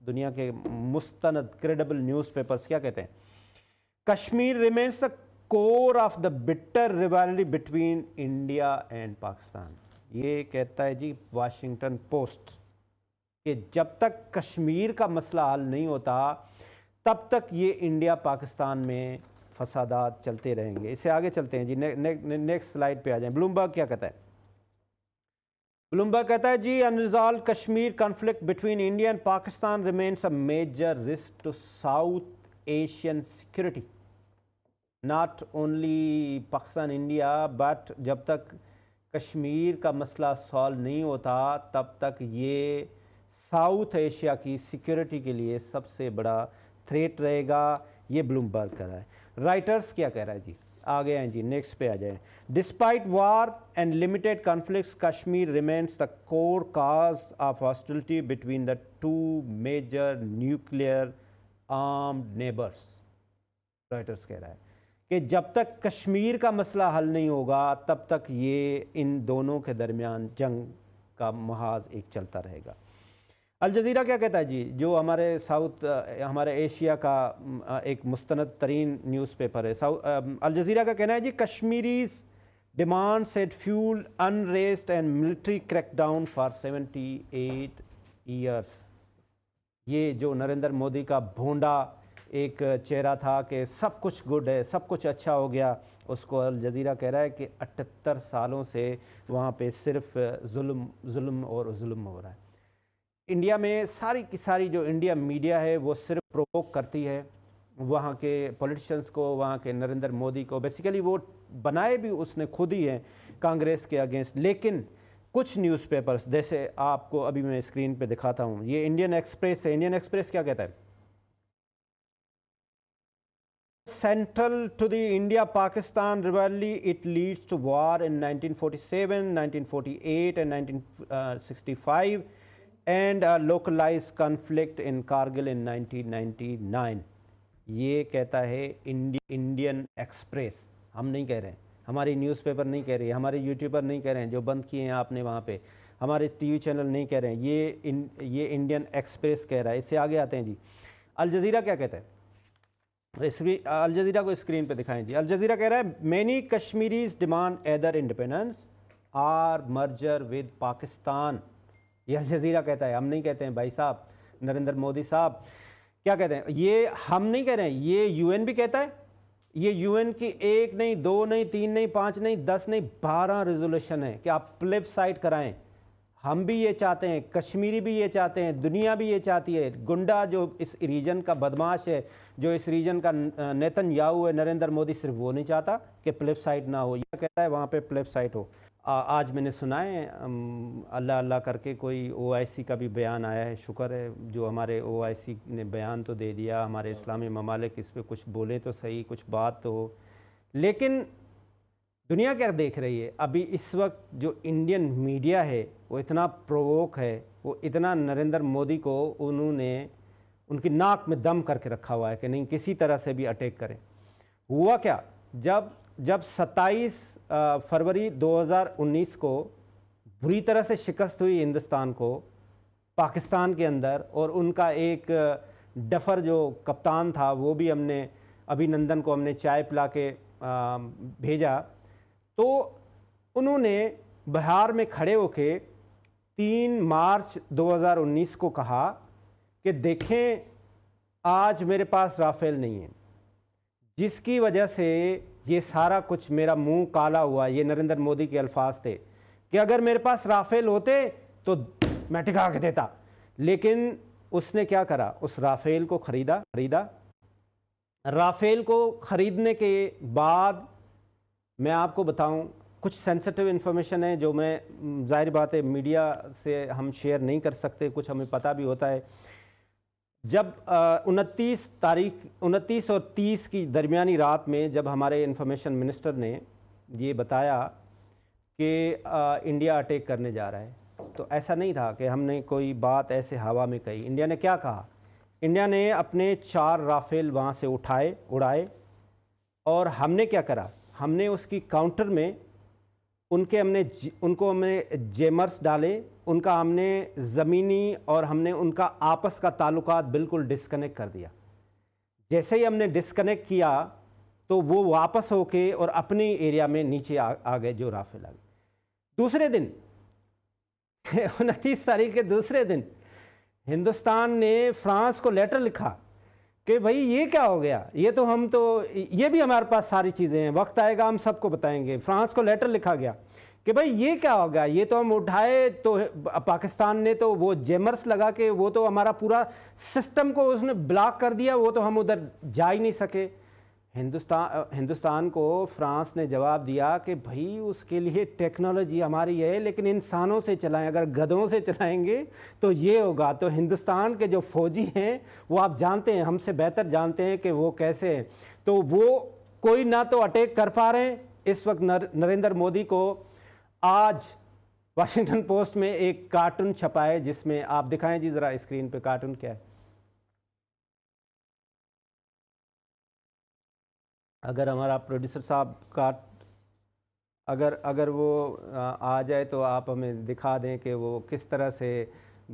دنیا کے مستند کریڈیبل نیوز پیپرز کیا کہتے ہیں؟ Kashmir remains the core of the bitter rivalry between India and Pakistan. یہ کہتا ہے جی واشنگٹن پوسٹ کہ جب تک کشمیر کا مسئلہ حل نہیں ہوتا تب تک یہ انڈیا پاکستان میں فسادات چلتے رہیں گے. اس سے آگے چلتے ہیں جی، نیکسٹ سلائیڈ پہ آ جائیں. بلومبرگ کیا کہتا ہے؟ بلومبرگ کہتا ہے جی unresolved Kashmir conflict between India and Pakistan remains a major risk to South Asian security. Not only Pakistan, India, but جب تک کشمیر کا مسئلہ سالو نہیں ہوتا تب تک یہ ساؤتھ ایشیا کی سیکیورٹی کے لیے سب سے بڑا تھریٹ رہے گا. یہ بلومبرگ کہہ رہا ہے. رائٹرز کیا کہہ رہا ہے جی؟ آگے ہیں جی، نیکسٹ پہ آ جائیں. Despite war and limited conflicts Kashmir remains the core cause of hostility between the two major nuclear armed neighbours. Reuters کہہ رہا ہے کہ جب تک کشمیر کا مسئلہ حل نہیں ہوگا تب تک یہ ان دونوں کے درمیان جنگ کا محاذ ایک چلتا رہے گا. الجزیرہ کیا کہتا ہے جی؟ جو ہمارے ایشیا کا ایک مستند ترین نیوز پیپر ہے. الجزیرہ کا کہنا ہے جی Kashmiris demand set fuel unrest and military crack down for 78 years. یہ جو نریندر مودی کا بھونڈا ایک چہرہ تھا کہ سب کچھ گڈ ہے، سب کچھ اچھا ہو گیا، اس کو الجزیرہ کہہ رہا ہے کہ 78 سالوں سے وہاں پہ صرف ظلم اور ظلم ہو رہا ہے. انڈیا میں ساری کی ساری جو انڈیا میڈیا ہے وہ صرف پرووک کرتی ہے وہاں کے پولیٹیشنز کو، وہاں کے نریندر مودی کو. بیسیکلی وہ بنائے بھی اس نے خود ہی ہیں کانگریس کے اگینسٹ. لیکن کچھ نیوز پیپرز جیسے آپ کو ابھی میں اسکرین پہ دکھاتا ہوں، یہ انڈین ایکسپریس ہے. انڈین ایکسپریس کیا کہتا ہے؟ Central to the India-Pakistan rivalry, it leads to war in 1947, 1948 and 1965 and a localized conflict in Kargil in 1999. یہ کہتا ہے انڈین ایکسپریس. ہم نہیں کہہ رہے ہیں، ہماری نیوز پیپر نہیں کہہ رہی ہے، ہمارے یوٹیوبر نہیں کہہ رہے ہیں جو بند کیے ہیں آپ نے وہاں پہ، ہمارے ٹی وی چینل نہیں کہہ رہے ہیں، یہ انڈین ایکسپریس کہہ رہا ہے. اس سے آگے آتے ہیں جی. الجزیرہ کیا کہتا ہے؟ الجزیرہ کو اسکرین پہ دکھائیں جی. الجزیرہ کہہ رہا ہے many Kashmiris demand either independence or merger with Pakistan. یہ الجزیرہ کہتا ہے، ہم نہیں کہتے ہیں بھائی صاحب. نریندر مودی صاحب کیا کہتے ہیں؟ یہ ہم نہیں کہہ رہے ہیں، یہ یو این بھی کہتا ہے. یہ یو این کی 1 نہیں 2 نہیں 3 نہیں 5 نہیں 10 نہیں 12 ریزولوشن ہے کہ آپ پلب سائٹ کرائیں. ہم بھی یہ چاہتے ہیں، کشمیری بھی یہ چاہتے ہیں، دنیا بھی یہ چاہتی ہے. گنڈا جو اس ریجن کا بدماش ہے، جو اس ریجن کا نیتن یاہو ہے، نریندر مودی صرف وہ نہیں چاہتا کہ پلب سائٹ نہ ہو. یہ کہتا ہے وہاں پہ پلب سائٹ ہو. آج میں نے سنا ہے اللہ اللہ کر کے کوئی او آئی سی کا بھی بیان آیا ہے. شکر ہے جو ہمارے او آئی سی نے بیان تو دے دیا، ہمارے اسلامی ممالک اس پہ کچھ بولیں تو صحیح، کچھ بات تو ہو. لیکن دنیا کیا دیکھ رہی ہے ابھی اس وقت؟ جو انڈین میڈیا ہے وہ اتنا پرووک ہے، وہ اتنا نریندر مودی کو انہوں نے ان کی ناک میں دم کر کے رکھا ہوا ہے کہ نہیں کسی طرح سے بھی اٹیک کریں. ہوا کیا؟ جب 27 فروری 2019 کو بری طرح سے شکست ہوئی ہندوستان کو پاکستان کے اندر، اور ان کا ایک ڈفر جو کپتان تھا وہ بھی ہم نے ابھی نندن کو ہم نے چائے پلا کے بھیجا، تو انہوں نے بہار میں کھڑے ہو کے 3 مارچ 2019 کو کہا کہ دیکھیں آج میرے پاس رافیل نہیں ہے، جس کی وجہ سے یہ سارا کچھ میرا منہ کالا ہوا. یہ نریندر مودی کے الفاظ تھے کہ اگر میرے پاس رافیل ہوتے تو میں ٹکا کے دیتا. لیکن اس نے کیا کرا؟ اس رافیل کو خریدا. رافیل کو خریدنے کے بعد میں آپ کو بتاؤں کچھ سینسٹیو انفارمیشن ہے جو میں ظاہر بات ہے میڈیا سے ہم شیئر نہیں کر سکتے، کچھ ہمیں پتہ بھی ہوتا ہے. جب 29 اور 30 کی درمیانی رات میں جب ہمارے انفارمیشن منسٹر نے یہ بتایا کہ انڈیا اٹیک کرنے جا رہا ہے، تو ایسا نہیں تھا کہ ہم نے کوئی بات ایسے ہوا میں کہی. انڈیا نے کیا کہا؟ انڈیا نے اپنے 4 رافیل وہاں سے اڑائے، اور ہم نے کیا کرا؟ ہم نے اس کی کاؤنٹر میں ان کو ہم نے جیمرز ڈالے، ان کا ہم نے زمینی اور ہم نے ان کا آپس کا تعلقات بالکل ڈسکنیکٹ کر دیا۔ جیسے ہی ہم نے ڈسکنیکٹ کیا تو وہ واپس ہو کے اور اپنے ایریا میں نیچے آ گئے، جو رافیل آ گئے۔ دوسرے دن 29 تاریخ کے دوسرے دن ہندوستان نے فرانس کو لیٹر لکھا کہ بھائی یہ کیا ہو گیا، یہ بھی ہمارے پاس ساری چیزیں ہیں، وقت آئے گا ہم سب کو بتائیں گے۔ فرانس کو لیٹر لکھا گیا کہ بھائی یہ کیا ہو گیا، یہ تو ہم اٹھائے تو پاکستان نے تو وہ جیمرز لگا کے وہ تو ہمارا پورا سسٹم کو اس نے بلاک کر دیا، وہ تو ہم ادھر جا ہی نہیں سکے۔ ہندوستان کو فرانس نے جواب دیا کہ بھائی اس کے لیے ٹیکنالوجی ہماری ہے، لیکن انسانوں سے چلائیں، اگر گدھوں سے چلائیں گے تو یہ ہوگا۔ تو ہندوستان کے جو فوجی ہیں وہ آپ جانتے ہیں، ہم سے بہتر جانتے ہیں کہ وہ کیسے ہیں۔ تو وہ کوئی نہ تو اٹیک کر پا رہے ہیں اس وقت۔ نریندر مودی کو آج واشنگٹن پوسٹ میں ایک کارٹون چھپا ہے جس میں آپ دکھائیں جی ذرا اسکرین پہ کارٹون کیا ہے۔ اگر ہمارا پروڈیوسر صاحب اگر وہ آ جائے تو آپ ہمیں دکھا دیں کہ وہ کس طرح سے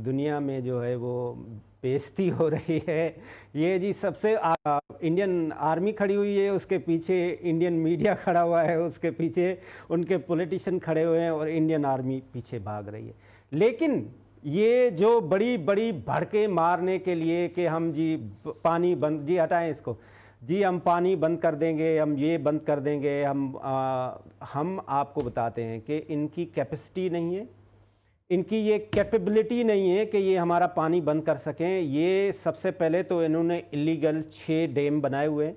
دنیا میں جو ہے وہ بےزتی ہو رہی ہے۔ یہ جی سب سے انڈین آرمی کھڑی ہوئی ہے، اس کے پیچھے انڈین میڈیا کھڑا ہوا ہے، اس کے پیچھے ان کے پولیٹیشین کھڑے ہوئے ہیں اور انڈین آرمی پیچھے بھاگ رہی ہے۔ لیکن یہ جو بڑی بڑی بھڑکے مارنے کے لیے کہ ہم جی پانی بند، جی ہٹائیں اس کو، جی ہم پانی بند کر دیں گے، ہم یہ بند کر دیں گے، ہم آپ کو بتاتے ہیں کہ ان کی کیپیسٹی نہیں ہے، ان کی یہ کیپیبلٹی نہیں ہے کہ یہ ہمارا پانی بند کر سکیں۔ یہ سب سے پہلے تو انہوں نے ایلیگل 6 ڈیم بنائے ہوئے ہیں۔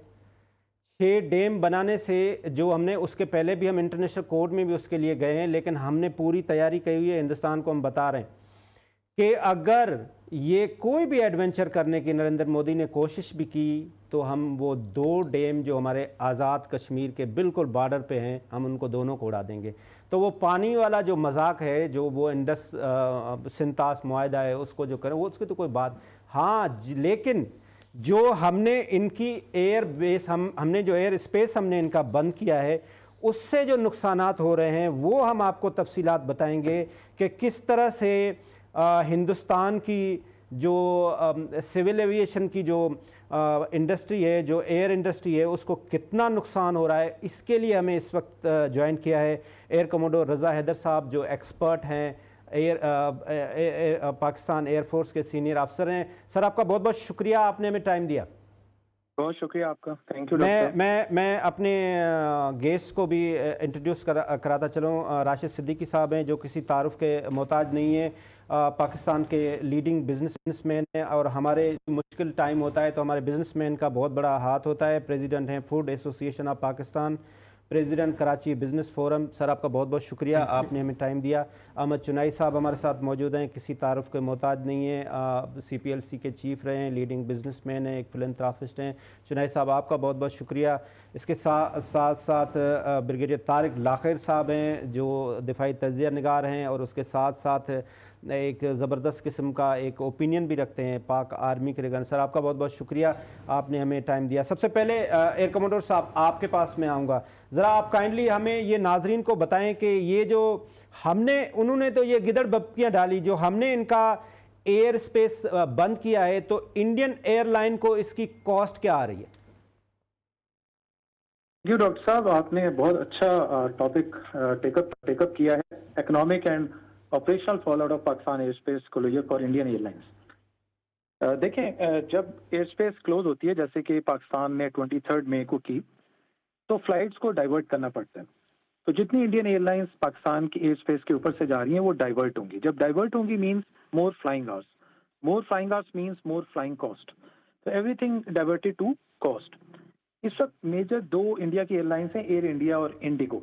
6 ڈیم بنانے سے جو ہم نے اس کے پہلے بھی ہم انٹرنیشنل کورٹ میں بھی اس کے لیے گئے ہیں، لیکن ہم نے پوری تیاری کی ہوئی ہے۔ ہندوستان کو ہم بتا رہے ہیں کہ اگر یہ کوئی بھی ایڈونچر کرنے کی نریندر مودی نے کوشش بھی کی تو ہم وہ 2 ڈیم جو ہمارے آزاد کشمیر کے بالکل بارڈر پہ ہیں، ہم ان کو دونوں کو اڑا دیں گے۔ تو وہ پانی والا جو مذاق ہے، جو وہ انڈس سنتاس معاہدہ ہے، اس کو جو کریں وہ اس کی تو کوئی بات ہاں، لیکن جو ہم نے ان کی ایئر بیس ہم نے جو ایئر اسپیس ہم نے ان کا بند کیا ہے، اس سے جو نقصانات ہو رہے ہیں وہ ہم آپ کو تفصیلات بتائیں گے کہ کس طرح سے ہندوستان کی جو سول ایویشن کی جو انڈسٹری ہے، جو ایئر انڈسٹری ہے، اس کو کتنا نقصان ہو رہا ہے۔ اس کے لیے ہمیں اس وقت جوائن کیا ہے ایئر کموڈور رضا حیدر صاحب، جو ایکسپرٹ ہیں، پاکستان ایئر فورس کے سینئر افسر ہیں۔ سر آپ کا بہت بہت شکریہ، آپ نے ہمیں ٹائم دیا۔ بہت شکریہ آپ کا، تھینک یو میں اپنے گیسٹ کو بھی انٹروڈیوس کراتا چلوں۔ راشد صدیقی صاحب ہیں، جو کسی تعارف کے محتاج نہیں ہیں، پاکستان کے لیڈنگ بزنس مین ہیں، اور ہمارے مشکل ٹائم ہوتا ہے تو ہمارے بزنس مین کا بہت بڑا ہاتھ ہوتا ہے۔ پریزیڈنٹ ہیں food association of Pakistan, president Karachi business forum. Sir آپ کا بہت بہت شکریہ، آپ نے ہمیں ٹائم دیا۔ احمد چنائی صاحب ہمارے ساتھ موجود ہیں، کسی تعارف کے محتاج نہیں ہیں، CPLC کے چیف رہے ہیں، لیڈنگ بزنس مین ہیں، ایک فلنتھراپسٹ ہیں۔ چنائی صاحب آپ کا بہت بہت شکریہ۔ اس کے ساتھ بریگیڈیئر طارق لاخر صاحب ہیں، جو دفاعی تجزیہ نگار ہیں، اور اس کے ساتھ ایک زبردست قسم کا ایک اوپینین بھی رکھتے ہیں پاک آرمی کے ریگارڈنگ۔ سر آپ کا بہت بہت شکریہ، آپ نے ہمیں ٹائم دیا۔ سب سے پہلے ایئر کموڈور صاحب آپ کے پاس میں آؤں گا، ذرا آپ کائنڈلی ہمیں یہ ناظرین کو بتائیں کہ یہ جو انہوں نے تو یہ گدڑ بپکیاں ڈالی، جو ہم نے ان کا ایئر اسپیس بند کیا ہے، تو انڈین ایئر لائن کو اس کی کاسٹ کیا آ رہی ہے؟ جی ڈاکٹر صاحب، آپ نے بہت اچھا ٹاپک ٹیک اپ کیا ہے، economic and operational fallout of Pakistan airspace closure for Indian airlines. دیکھیں، جب ایئر اسپیس کلوز ہوتی ہے، جیسے کہ پاکستان نے 23 مئی کو کی، تو فلائٹس کو ڈائیورٹ کرنا پڑتا ہے۔ تو جتنی انڈین ایئر لائنس پاکستان کی ایئر اسپیس کے اوپر سے جا رہی ہیں وہ ڈائیورٹ ہوں گی۔ جب ڈائیورٹ ہوں گی means more flying hours, more flying hours means more flying cost, تو everything diverted to cost. اس وقت میجر 2 انڈیا کی ایئر لائنس ہیں، ایئر انڈیا اور انڈیگو،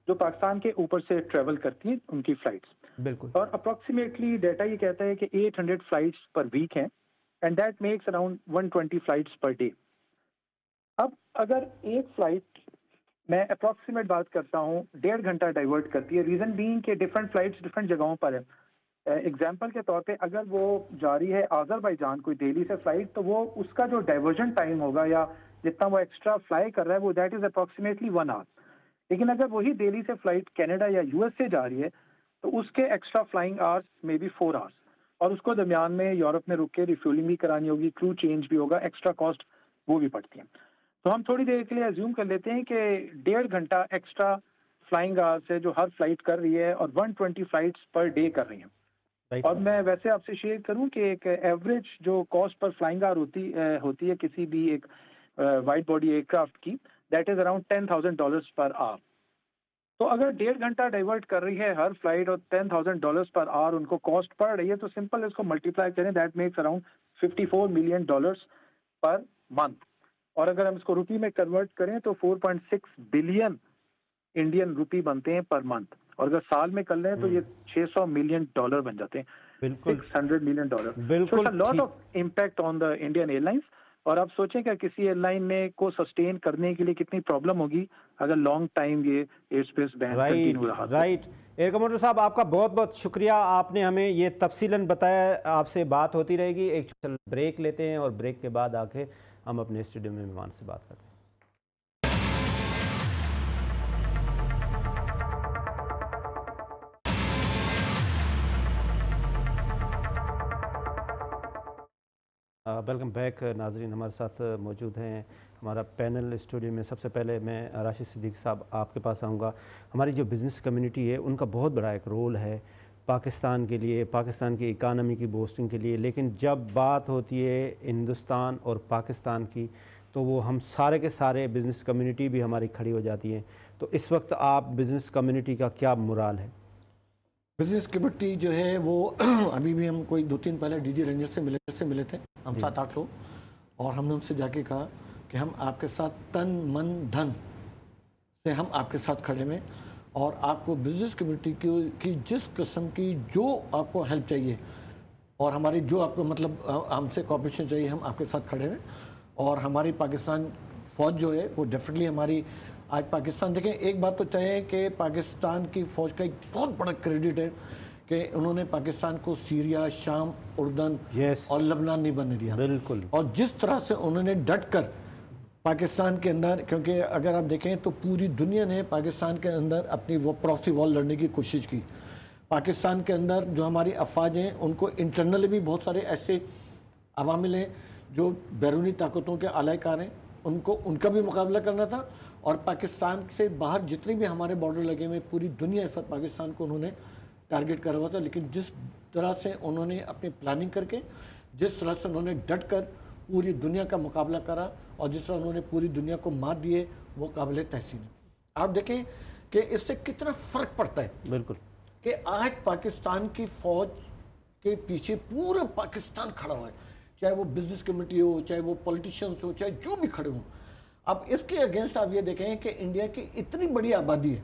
جو پاکستان کے اوپر سے ٹریول کرتی ہیں ان کی فلائٹس۔ بالکل۔ اور اپروکسیمیٹلی ڈیٹا یہ کہتا ہے کہ 800 فلائٹس پر ویک ہیں، and that makes around 120 flights per day. اب اگر ایک فلائٹ، میں اپروکسیمیٹ بات کرتا ہوں، 1.5 گھنٹہ ڈائیورٹ کرتی ہے، ریزن بینگ کہ ڈفرینٹ فلائٹس ڈفرینٹ جگہوں پر ہے۔ ایگزامپل کے طور پہ اگر وہ جا رہی ہے آذربائیجان، کوئی دہلی سے فلائٹ، تو وہ اس کا جو ڈائیورژن ٹائم ہوگا یا جتنا وہ ایکسٹرا فلائی کر رہا ہے وہ دیٹ از اپروکسیمیٹلی 1 آور۔ لیکن اگر وہی دہلی سے فلائٹ کینیڈا یا US سے جا رہی ہے تو اس کے ایکسٹرا فلائنگ آورس میں بھی 4 آورس، اور اس کو درمیان میں یورپ میں رک کے ریفیولنگ بھی کرانی ہوگی، کرو چینج بھی ہوگا، ایکسٹرا کاسٹ وہ بھی پڑتی ہے. تو ہم تھوڑی دیر کے لیے ایزیوم کر لیتے ہیں کہ 1.5 گھنٹہ ایکسٹرا فلائنگ آورس ہے جو ہر فلائٹ کر رہی ہے، اور 120 فلائٹس پر ڈے کر رہی ہیں. اور میں ویسے آپ سے شیئر کروں کہ ایک ایوریج جو کاسٹ پر فلائنگ آور ہوتی ہے کسی بھی ایک وائٹ باڈی ایئر کرافٹ کی، دیٹ از اراؤنڈ $10,000 پر آور. تو اگر 1.5 گھنٹہ ڈائیورٹ کر رہی ہے ہر فلائٹ اور $10,000 پر آور ان کو کاسٹ پڑ رہی ہے، تو سمپل اس کو ملٹیپلائی کریں، that makes around $54 million per month. اور اگر ہم اس کو روپی میں کنورٹ کریں تو 4.6 بلین انڈین روپی بنتے ہیں پر منتھ، اور اگر سال میں کر لیں تو یہ $600 ملین بن جاتے ہیں، بالکل $600 ملین. بالکل lot of impact on the Indian airlines. اور آپ سوچیں کہ کسی ایئر لائن میں کو سسٹین کرنے کے لیے کتنی پرابلم ہوگی اگر لانگ ٹائم یہ ایئر اسپیس بین کنٹینیو رہا. رائٹ. ایئر کمانڈر صاحب آپ کا بہت بہت شکریہ، آپ نے ہمیں یہ تفصیلاً بتایا. آپ سے بات ہوتی رہے گی. ایک بریک لیتے ہیں اور بریک کے بعد آ کے ہم اپنے اسٹوڈیو میں مہمان سے بات کرتے ہیں. ویلکم بیک ناظرین. ہمارے ساتھ موجود ہیں ہمارا پینل اسٹوڈیو میں. سب سے پہلے میں راشد صدیقی صاحب آپ کے پاس آؤں گا. ہماری جو بزنس کمیونٹی ہے ان کا بہت بڑا ایک رول ہے پاکستان کے لیے، پاکستان کی اکانومی کی بوسٹنگ کے لیے، لیکن جب بات ہوتی ہے ہندوستان اور پاکستان کی تو وہ ہم سارے کے سارے بزنس کمیونٹی بھی ہماری کھڑی ہو جاتی ہیں. تو اس وقت آپ بزنس کمیونٹی کا کیا مرال ہے؟ بزنس کمیونٹی جو ہے وہ ابھی بھی ہم کوئی 2-3 پہلے ڈی جی رینجر سے ملے تھے ہم 7-8 لوگ، اور ہم نے ان سے جا کے کہا کہ ہم آپ کے ساتھ تن من دھن سے ہم آپ کے ساتھ کھڑے ہیں، اور آپ کو بزنس کمیونٹی کی جس قسم کی جو آپ کو ہیلپ چاہیے اور ہماری جو آپ کو مطلب ہم سے کوآپریشن چاہیے، ہم آپ کے ساتھ کھڑے ہیں. اور ہماری پاکستان فوج جو ہے وہ ڈیفینیٹلی ہماری آج پاکستان دیکھیں، ایک بات تو چاہیے کہ پاکستان کی فوج کا ایک بہت بڑا کریڈٹ ہے کہ انہوں نے پاکستان کو سیریا، شام، اردن اور لبنان نہیں بننے دیا. بالکل. اور جس طرح سے انہوں نے ڈٹ کر پاکستان کے اندر، کیونکہ اگر آپ دیکھیں تو پوری دنیا نے پاکستان کے اندر اپنی وہ پراکسی وار لڑنے کی کوشش کی. پاکستان کے اندر جو ہماری افواج ہیں ان کو انٹرنلی بھی بہت سارے ایسے عوامل ہیں جو بیرونی طاقتوں کے اعلی کار ہیں، ان کا بھی مقابلہ کرنا تھا. اور پاکستان سے باہر جتنے بھی ہمارے بارڈر لگے ہوئے پوری دنیا اس وقت پاکستان کو انہوں نے ٹارگٹ کر ہوا تھا. لیکن جس طرح سے انہوں نے اپنی پلاننگ کر کے، جس طرح سے انہوں نے ڈٹ کر پوری دنیا کا مقابلہ کرا اور جس طرح انہوں نے پوری دنیا کو مات دیے، وہ قابل تحسین ہے. آپ دیکھیں کہ اس سے کتنا فرق پڑتا ہے. بالکل. کہ آج پاکستان کی فوج کے پیچھے پورا پاکستان کھڑا ہوا ہے، چاہے وہ بزنس کمیونٹی ہو، چاہے وہ پولیٹیشنز ہو، چاہے جو بھی کھڑے ہوں. اب اس کے اگینسٹ آپ یہ دیکھیں کہ انڈیا کی اتنی بڑی آبادی ہے،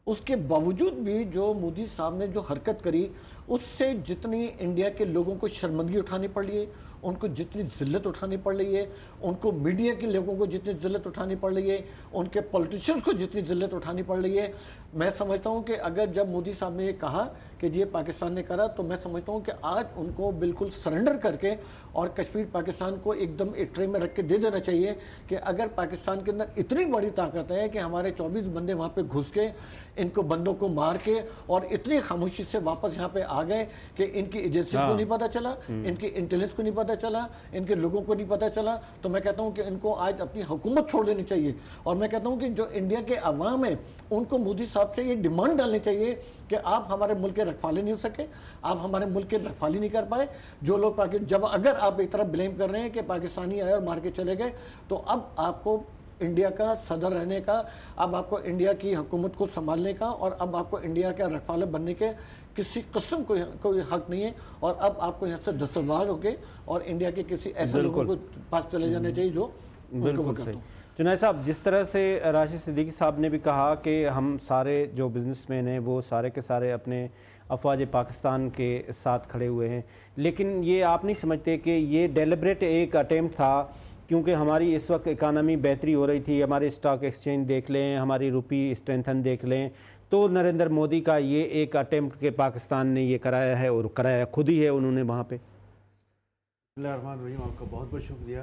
اس کے باوجود بھی جو مودی صاحب نے جو حرکت کری، اس سے جتنی انڈیا کے لوگوں کو شرمندگی اٹھانی پڑ رہی ہے، ان کو جتنی ذلت اٹھانی پڑ رہی ہے، ان کو میڈیا کے لوگوں کو جتنی ذلت اٹھانی پڑ رہی ہے، ان کے پولیٹیشنز کو جتنی ذلت اٹھانی پڑ رہی ہے، میں سمجھتا ہوں کہ اگر جب مودی صاحب نے یہ کہا کہ یہ پاکستان نے کرا، تو میں سمجھتا ہوں کہ آج ان کو بالکل سرنڈر کر کے اور کشمیر پاکستان کو ایک دم ایک ٹرے میں رکھ کے دے دینا چاہیے کہ اگر پاکستان کے اندر اتنی بڑی طاقت ہے کہ ہمارے 24 بندے وہاں پہ گھس کے ان کو بندوں کو مار کے اور اتنی خاموشی سے واپس یہاں پہ آ گئے کہ ان کی ایجنسی کو نہیں پتہ چلا، ان کی انٹیلیجنس کو نہیں پتہ چلا، ان کے لوگوں کو نہیں پتہ چلا، تو میں کہتا ہوں کہ ان کو آج اپنی حکومت چھوڑ دینی چاہیے. اور میں کہتا ہوں کہ جو انڈیا کے عوام ہیں ان کو مودی صاحب سے یہ ڈیمانڈ ڈالنی چاہیے کہ آپ ہمارے ملک کے رکھوالے نہیں ہو سکے، آپ ہمارے ملک کے رکھوالی نہیں کر پائے. جو لوگ جب اگر آپ ایک طرف بلیم کر رہے ہیں کہ پاکستانی آئے اور مار کے چلے گئے، تو اب آپ کو انڈیا کا صدر رہنے کا، اب آپ کو انڈیا کی حکومت کو سنبھالنے کا، اور اب آپ کو انڈیا کا رکھوالا بننے کے کسی قسم کوئی حق نہیں ہے. اور اب آپ کو یہاں سے دستبردار ہو کے اور انڈیا کے کسی ایسے لوگوں کو پاس چلے جانے چاہیے جو بالکل صحیح. جنید صاحب، جس طرح سے راشد صدیقی صاحب نے بھی کہا کہ ہم سارے جو بزنس مین ہیں وہ سارے کے سارے اپنے افواج پاکستان کے ساتھ کھڑے ہوئے ہیں، لیکن یہ آپ نہیں سمجھتے کہ یہ ڈیلیبریٹ ایک اٹیمپٹ تھا؟ کیونکہ ہماری اس وقت اکانومی بہتری ہو رہی تھی، ہمارے اسٹاک ایکسچینج دیکھ لیں، ہماری روپی اسٹرینتھن دیکھ لیں، تو نریندر مودی کا یہ ایک اٹیمپٹ کہ پاکستان نے یہ کرایا ہے، اور کرایا خود ہی ہے انہوں نے وہاں پہ. بسم اللہ الرحمن الرحیم. آپ کا بہت بہت شکریہ.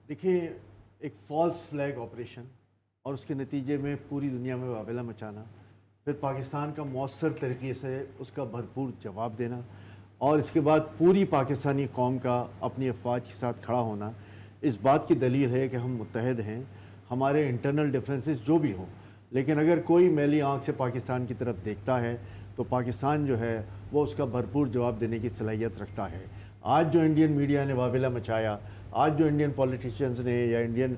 دیکھیں، ایک فالس فلیگ آپریشن اور اس کے نتیجے میں پوری دنیا میں واویلا مچانا، پھر پاکستان کا مؤثر طریقے سے اس کا بھرپور جواب دینا، اور اس کے بعد پوری پاکستانی قوم کا اپنی افواج کے ساتھ کھڑا ہونا، اس بات کی دلیل ہے کہ ہم متحد ہیں. ہمارے انٹرنل ڈفرینسز جو بھی ہوں، لیکن اگر کوئی میلی آنکھ سے پاکستان کی طرف دیکھتا ہے تو پاکستان جو ہے وہ اس کا بھرپور جواب دینے کی صلاحیت رکھتا ہے. آج جو انڈین میڈیا نے واویلا مچایا، آج جو انڈین پولیٹیشینز نے یا انڈین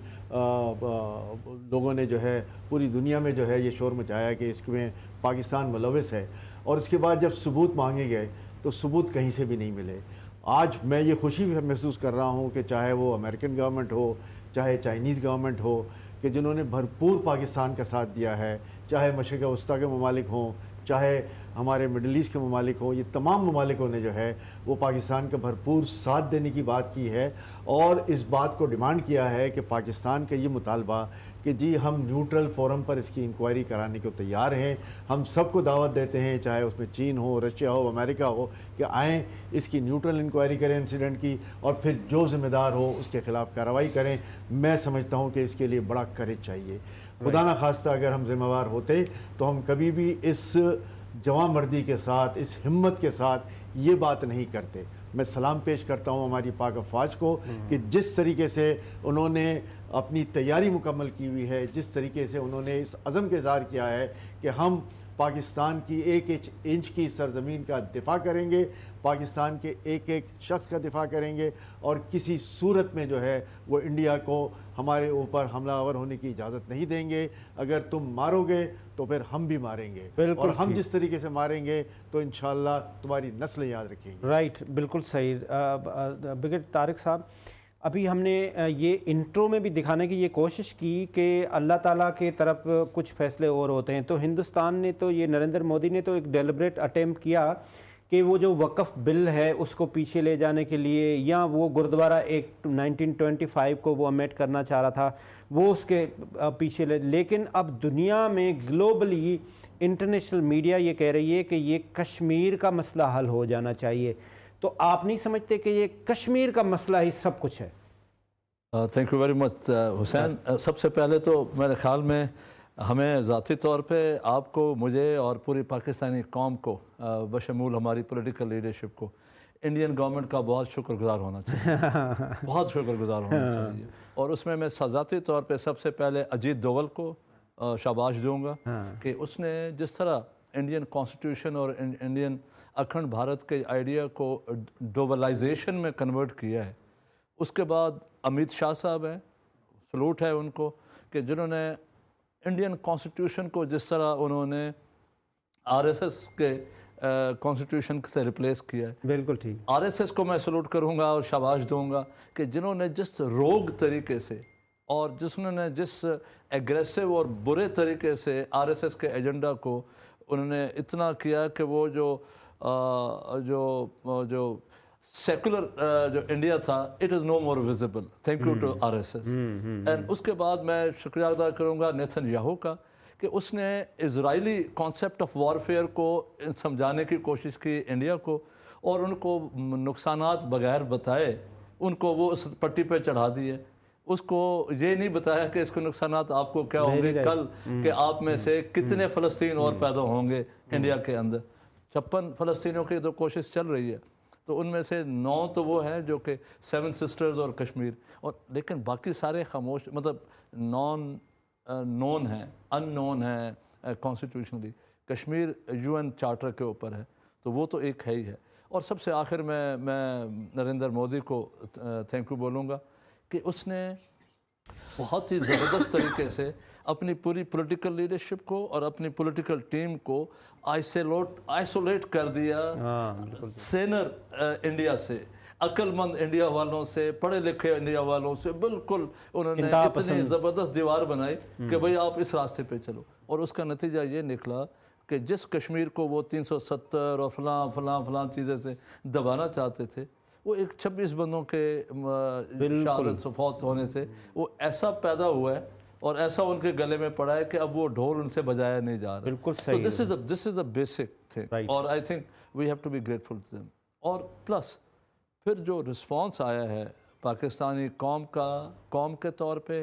لوگوں نے جو ہے پوری دنیا میں جو ہے یہ شور مچایا کہ اس میں پاکستان ملوث ہے، اور اس کے بعد جب ثبوت مانگے گئے تو ثبوت کہیں سے بھی نہیں ملے. آج میں یہ خوشی محسوس کر رہا ہوں کہ چاہے وہ امریکن گورنمنٹ ہو، چاہے چائنیز گورنمنٹ ہو، کہ جنہوں نے بھرپور پاکستان کا ساتھ دیا ہے، چاہے مشرق وسطیٰ کے ممالک ہوں، چاہے ہمارے مڈل ایسٹ کے ممالک ہوں، یہ تمام ممالکوں نے جو ہے وہ پاکستان کا بھرپور ساتھ دینے کی بات کی ہے، اور اس بات کو ڈیمانڈ کیا ہے کہ پاکستان کا یہ مطالبہ کہ جی ہم نیوٹرل فورم پر اس کی انکوائری کرانے کو تیار ہیں. ہم سب کو دعوت دیتے ہیں، چاہے اس میں چین ہو، رشیا ہو، امریکہ ہو، کہ آئیں اس کی نیوٹرل انکوائری کریں انسیڈنٹ کی، اور پھر جو ذمہ دار ہو اس کے خلاف کارروائی کریں. میں سمجھتا ہوں کہ اس کے لیے بڑا کریج چاہیے. خدا نہ خواستہ اگر ہم ذمہ دار ہوتے تو ہم کبھی بھی اس جواں مردی کے ساتھ، اس ہمت کے ساتھ یہ بات نہیں کرتے. میں سلام پیش کرتا ہوں ہماری پاک افواج کو کہ جس طریقے سے انہوں نے اپنی تیاری مکمل کی ہوئی ہے، جس طریقے سے انہوں نے اس عزم کا اظہار کیا ہے کہ ہم پاکستان کی ایک ایک انچ کی سرزمین کا دفاع کریں گے، پاکستان کے ایک ایک شخص کا دفاع کریں گے، اور کسی صورت میں جو ہے وہ انڈیا کو ہمارے اوپر حملہ آور ہونے کی اجازت نہیں دیں گے. اگر تم مارو گے تو پھر ہم بھی ماریں گے، اور ہم جس طریقے سے ماریں گے تو انشاءاللہ تمہاری نسلیں یاد رکھیں گی. رائٹ، بالکل صحیح. بگٹ طارق صاحب، ابھی ہم نے یہ انٹرو میں بھی دکھانے کی یہ کوشش کی کہ اللہ تعالیٰ کے طرف کچھ فیصلے اور ہوتے ہیں. تو ہندوستان نے تو یہ نریندر مودی نے تو ایک ڈیلیبریٹ اٹیمپٹ کیا کہ وہ جو وقف بل ہے اس کو پیچھے لے جانے کے لیے، یا وہ گردوارہ ایکٹ 1925 کو وہ امیٹ کرنا چاہ رہا تھا، وہ اس کے پیچھے لیکن اب دنیا میں گلوبلی انٹرنیشنل میڈیا یہ کہہ رہی ہے کہ یہ کشمیر کا مسئلہ حل ہو جانا چاہیے. تو آپ نہیں سمجھتے کہ یہ کشمیر کا مسئلہ ہی سب کچھ ہے؟ تھینک یو ویری مچ حسین. سب سے پہلے تو میرے خیال میں ہمیں ذاتی طور پہ آپ کو، مجھے اور پوری پاکستانی قوم کو بشمول ہماری پولیٹیکل لیڈرشپ کو انڈین گورنمنٹ کا بہت شکر گزار ہونا چاہیے. بہت شکر گزار ہونا چاہیے. اور اس میں ذاتی طور پہ سب سے پہلے اجیت دوول کو شاباش دوں گا کہ اس نے جس طرح انڈین کانسٹیٹیوشن اور انڈین اکھنڈ بھارت کے آئیڈیا کو ڈوبلائزیشن میں کنورٹ کیا ہے. اس کے بعد امیت شاہ صاحب ہیں، سلوٹ ہے ان کو کہ جنہوں نے انڈین کانسٹیٹیوشن کو جس طرح انہوں نے آر ایس ایس کے کانسٹیٹیوشن سے ریپلیس کیا ہے. بالکل ٹھیک. آر ایس ایس کو میں سلوٹ کروں گا اور شاباش دوں گا کہ جنہوں نے جس روگ طریقے سے اور جس ایگریسو اور برے طریقے سے آر ایس ایس کے ایجنڈا کو انہوں نے اتنا کیا کہ وہ جو سیکولر جو انڈیا تھا it is no more visible. Thank you to R S S. And اس کے بعد میں شکریہ ادا کروں گا نیتن یاہو کا کہ اس نے اسرائیلی کانسیپٹ آف وارفیئر کو سمجھانے کی کوشش کی انڈیا کو، اور ان کو نقصانات بغیر بتائے ان کو وہ اس پٹی پہ چڑھا دیے. اس کو یہ نہیں بتایا کہ اس کے نقصانات آپ کو کیا ہوں گے کل، کہ آپ میں سے کتنے فلسطین اور پیدا ہوں گے انڈیا کے اندر. 56 فلسطینیوں کی تو کوشش چل رہی ہے، تو ان میں سے 9 تو وہ ہیں جو کہ 7 سسٹرز اور کشمیر، اور لیکن باقی سارے خاموش، مطلب نون ہیں، ان نون ہیں constitutionally. Kashmir U N charter کے اوپر ہے، تو وہ تو ایک ہے ہی ہے. اور سب سے آخر میں نریندر مودی کو تھینک یو بولوں گا کہ اس نے بہت ہی زبردست طریقے سے اپنی پوری پولیٹیکل لیڈرشپ کو اور اپنی پولیٹیکل ٹیم کو آئسولیٹ کر دیا سینر انڈیا سے، عقل مند انڈیا والوں سے، پڑھے لکھے انڈیا والوں سے. بالکل انہوں نے اتنی زبردست دیوار بنائی کہ بھئی آپ اس راستے پہ چلو. اور اس کا نتیجہ یہ نکلا کہ جس کشمیر کو وہ 370 اور فلاں چیزیں سے دبانا چاہتے تھے، وہ ایک 26 بندوں کے شہادت فوت ہونے سے وہ ایسا پیدا ہوا ہے اور ایسا ان کے گلے میں پڑا ہے کہ اب وہ ڈھول ان سے بجایا نہیں جا رہا. بالکل صحیح. دس از اے بیسک تھنگ، اور I think we have to be grateful to them. اور پلس پھر جو رسپانس آیا ہے پاکستانی قوم کے طور پہ،